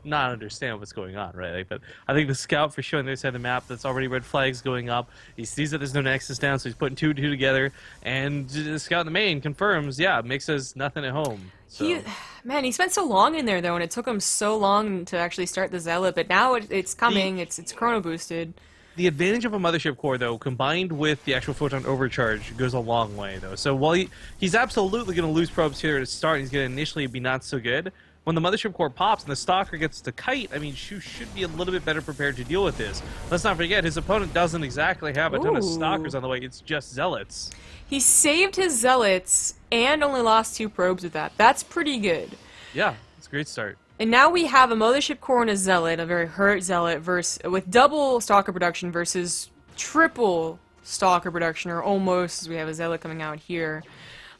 understand what's going on, right? Like, but I think the scout for showing this side of the map, that's already red flags going up. He sees that there's no nexus down, so he's putting 2 and 2 together. And the scout in the main confirms, yeah, Mix has nothing at home. So. Man, he spent so long in there though, and it took him so long to actually start the zealot. But now it's coming. It's chrono boosted. The advantage of a mothership core, though, combined with the actual photon overcharge, goes a long way, though. So while he's absolutely going to lose probes here to start, he's going to initially be not so good. When the mothership core pops and the stalker gets to kite, I mean, Shu should be a little bit better prepared to deal with this. Let's not forget, his opponent doesn't exactly have a ton of stalkers on the way. It's just zealots. He saved his zealots and only lost 2 probes with that. That's pretty good. Yeah, it's a great start. And now we have a mothership core and a zealot, a very hurt zealot, with double stalker production versus triple stalker production, or almost, as we have a zealot coming out here.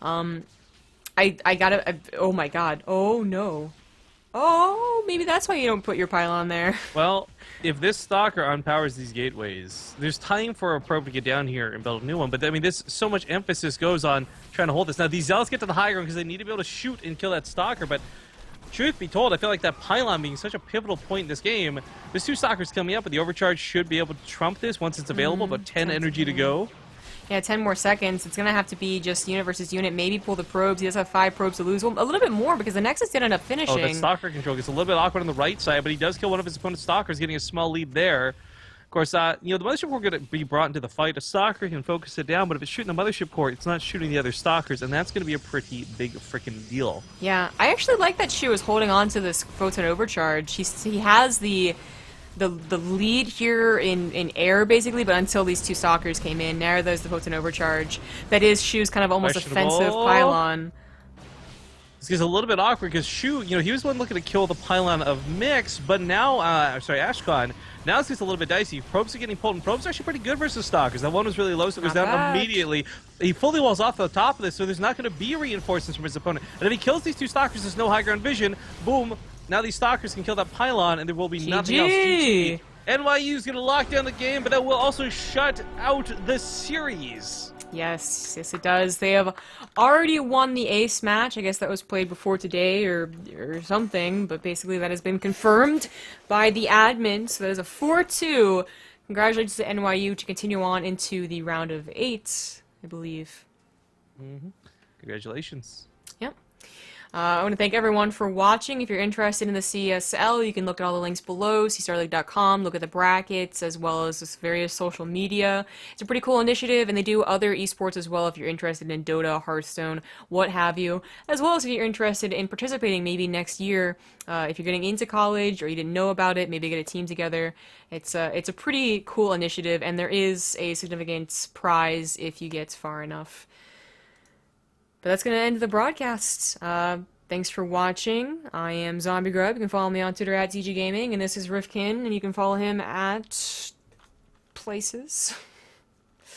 I gotta. Oh my god. Oh no. Oh, maybe that's why you don't put your pylon there. Well, if this stalker unpowers these gateways, there's time for a probe to get down here and build a new one. But I mean, this so much emphasis goes on trying to hold this. Now these zealots get to the high ground because they need to be able to shoot and kill that stalker. But truth be told, I feel like that pylon being such a pivotal point in this game, there's two stalkers coming up, but the overcharge should be able to trump this once it's available. About 10 energy to go. Yeah, 10 more seconds. It's going to have to be just unit versus unit. Maybe pull the probes. He does have 5 probes to lose. Well, a little bit more because the Nexus did end up finishing. Oh, that stalker control gets a little bit awkward on the right side, but he does kill one of his opponent's stalkers, getting a small lead there. Of course, the mothership core going to be brought into the fight. A stalker can focus it down, but if it's shooting the mothership core, it's not shooting the other stalkers, and that's going to be a pretty big freaking deal. Yeah, I actually like that Shu is holding on to this photon overcharge. He has the lead here in air, basically, but until these two stalkers came in, now there's the potent overcharge. That is Shu's kind of almost offensive pylon. This gets a little bit awkward because Shu, he was the one looking to kill the pylon of Mix, but now, Ashcon, now it's just a little bit dicey. Probes are getting pulled, and Probes are actually pretty good versus stalkers. That one was really low, so it goes down immediately. He fully walls off the top of this, so there's not going to be reinforcements from his opponent. And if he kills these two stalkers, there's no high ground vision. Boom. Now these stalkers can kill that pylon, and there will be nothing else. GG. NYU's going to lock down the game, but that will also shut out the series. Yes, it does. They have already won the ace match. I guess that was played before today or something, but basically that has been confirmed by the admin. So that is a 4-2. Congratulations to NYU to continue on into the round of 8, I believe. Congratulations. Yep. I want to thank everyone for watching. If you're interested in the CSL, you can look at all the links below, cstarleague.com, look at the brackets, as well as this various social media. It's a pretty cool initiative, and they do other esports as well if you're interested in Dota, Hearthstone, what have you, as well as if you're interested in participating maybe next year. If you're getting into college or you didn't know about it, maybe get a team together. It's a pretty cool initiative, and there is a significant prize if you get far enough. But that's going to end the broadcast. Thanks for watching. I am Zombie Grub. You can follow me on Twitter at ZG Gaming, and this is Rifkin, and you can follow him at places.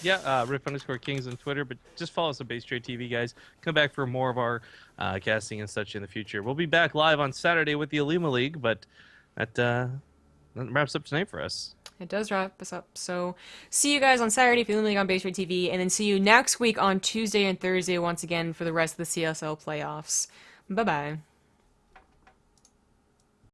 Yeah, Rip_Kings on Twitter, but just follow us on Base Trade TV, guys. Come back for more of our casting and such in the future. We'll be back live on Saturday with the Alima League, but that wraps up tonight for us. It does wrap us up. So see you guys on Saturday for the League on Base Trade TV, and then see you next week on Tuesday and Thursday once again for the rest of the CSL playoffs. Bye-bye.